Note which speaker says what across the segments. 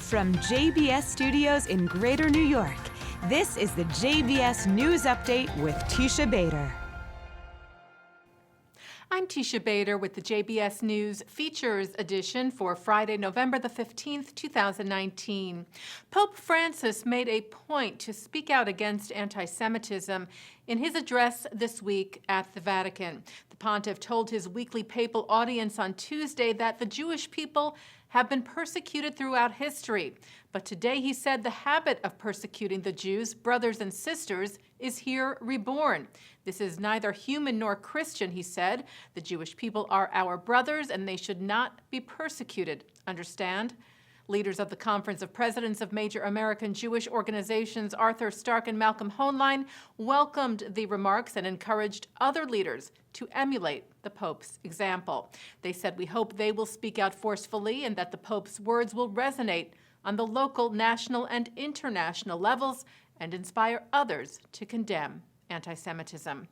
Speaker 1: From JBS Studios in Greater New York, this is the JBS News Update with Teisha Bader.
Speaker 2: I'm Teisha Bader with the JBS News Features Edition for Friday, November the 15th, 2019. Pope Francis made a point to speak out against anti-Semitism in his address this week at the Vatican. The pontiff told his weekly papal audience on Tuesday that the Jewish people have been persecuted throughout history. But today he said the habit of persecuting the Jews, brothers and sisters, is here reborn. This is neither human nor Christian, he said. The Jewish people are our brothers and they should not be persecuted. Understand? Leaders of the Conference of Presidents of Major American Jewish Organizations, Arthur Stark and Malcolm Hoenlein, welcomed the remarks and encouraged other leaders to emulate the Pope's example. They said, "We hope they will speak out forcefully and that the Pope's words will resonate on the local, national, and international levels and inspire others to condemn anti-Semitism."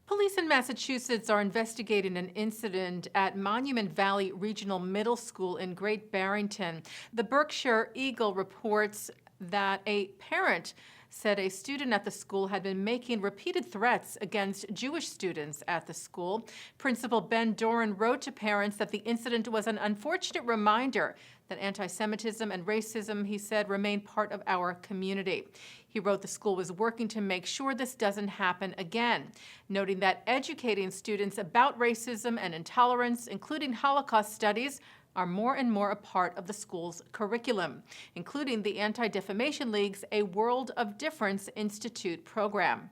Speaker 2: Police in Massachusetts are investigating an incident at Monument Valley Regional Middle School in Great Barrington. The Berkshire Eagle reports that a parent said a student at the school had been making repeated threats against Jewish students at the school. Principal Ben Doran wrote to parents that the incident was an unfortunate reminder that anti-Semitism and racism, he said, remain part of our community. He wrote the school was working to make sure this doesn't happen again, noting that educating students about racism and intolerance, including Holocaust studies, are more and more a part of the school's curriculum, including the Anti-Defamation League's A World of Difference Institute program.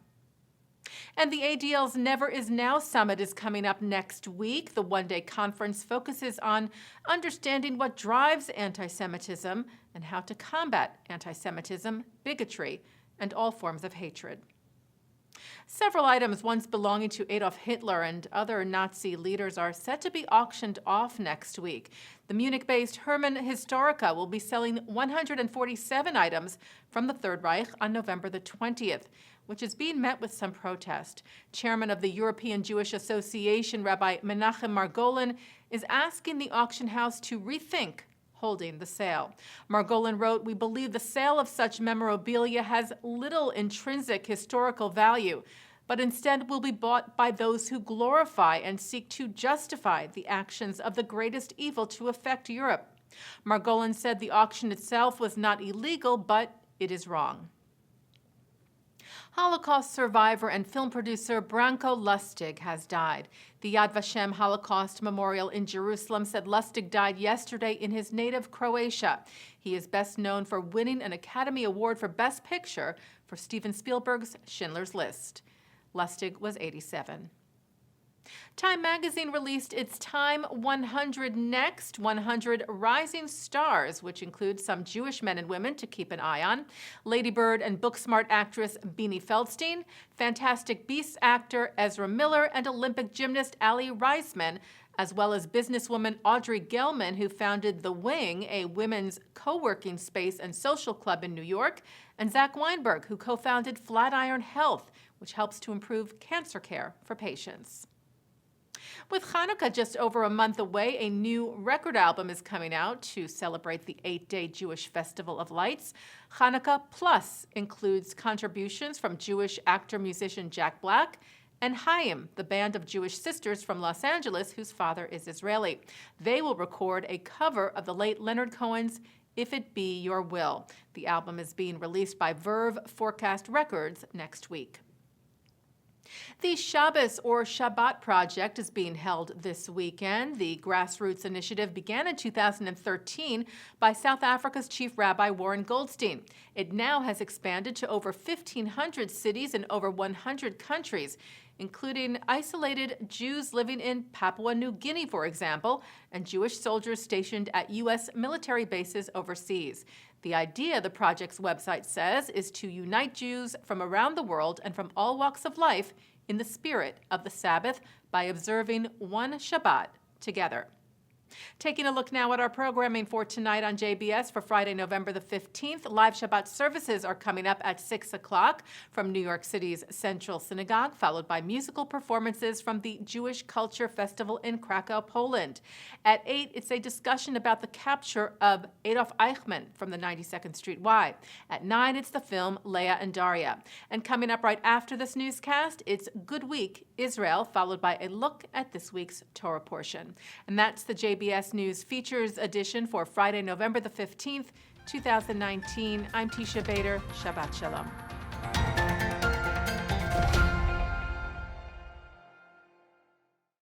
Speaker 2: And the ADL's Never Is Now Summit is coming up next week. The one-day conference focuses on understanding what drives anti-Semitism and how to combat anti-Semitism, bigotry, and all forms of hatred. Several items once belonging to Adolf Hitler and other Nazi leaders are set to be auctioned off next week. The Munich-based Hermann Historica will be selling 147 items from the Third Reich on November the 20th, which is being met with some protest. Chairman of the European Jewish Association, Rabbi Menachem Margolin, is asking the auction house to rethink holding the sale. Margolin wrote, "We believe the sale of such memorabilia has little intrinsic historical value, but instead will be bought by those who glorify and seek to justify the actions of the greatest evil to affect Europe." Margolin said the auction itself was not illegal, but it is wrong. Holocaust survivor and film producer Branko Lustig has died. The Yad Vashem Holocaust Memorial in Jerusalem said Lustig died yesterday in his native Croatia. He is best known for winning an Academy Award for Best Picture for Steven Spielberg's Schindler's List. Lustig was 87. Time magazine released its Time 100 Next 100 Rising Stars, which includes some Jewish men and women to keep an eye on. Lady Bird and Booksmart actress Beanie Feldstein, Fantastic Beasts actor Ezra Miller, and Olympic gymnast Ali Reisman, as well as businesswoman Audrey Gelman, who founded The Wing, a women's co-working space and social club in New York, and Zach Weinberg, who co-founded Flatiron Health, which helps to improve cancer care for patients. With Hanukkah just over a month away, a new record album is coming out to celebrate the 8-day Jewish Festival of Lights. Hanukkah Plus includes contributions from Jewish actor-musician Jack Black and Chaim, the band of Jewish sisters from Los Angeles whose father is Israeli. They will record a cover of the late Leonard Cohen's If It Be Your Will. The album is being released by Verve Forecast Records next week. The Shabbos or Shabbat Project is being held this weekend. The grassroots initiative began in 2013 by South Africa's Chief Rabbi Warren Goldstein. It now has expanded to over 1,500 cities in over 100 countries, including isolated Jews living in Papua New Guinea, for example, and Jewish soldiers stationed at U.S. military bases overseas. The idea, the project's website says, is to unite Jews from around the world and from all walks of life in the spirit of the Sabbath by observing one Shabbat together. Taking a look now at our programming for tonight on JBS for Friday, November the 15th. Live Shabbat services are coming up at 6 o'clock from New York City's Central Synagogue, followed by musical performances from the Jewish Culture Festival in Krakow, Poland. At 8, it's a discussion about the capture of Adolf Eichmann from the 92nd Street Y. At 9, it's the film Leah and Daria. And coming up right after this newscast, it's Good Week, Israel, followed by a look at this week's Torah portion. And that's the JBS News Features edition for Friday, November the 15th, 2019. I'm Teisha Bader. Shabbat Shalom.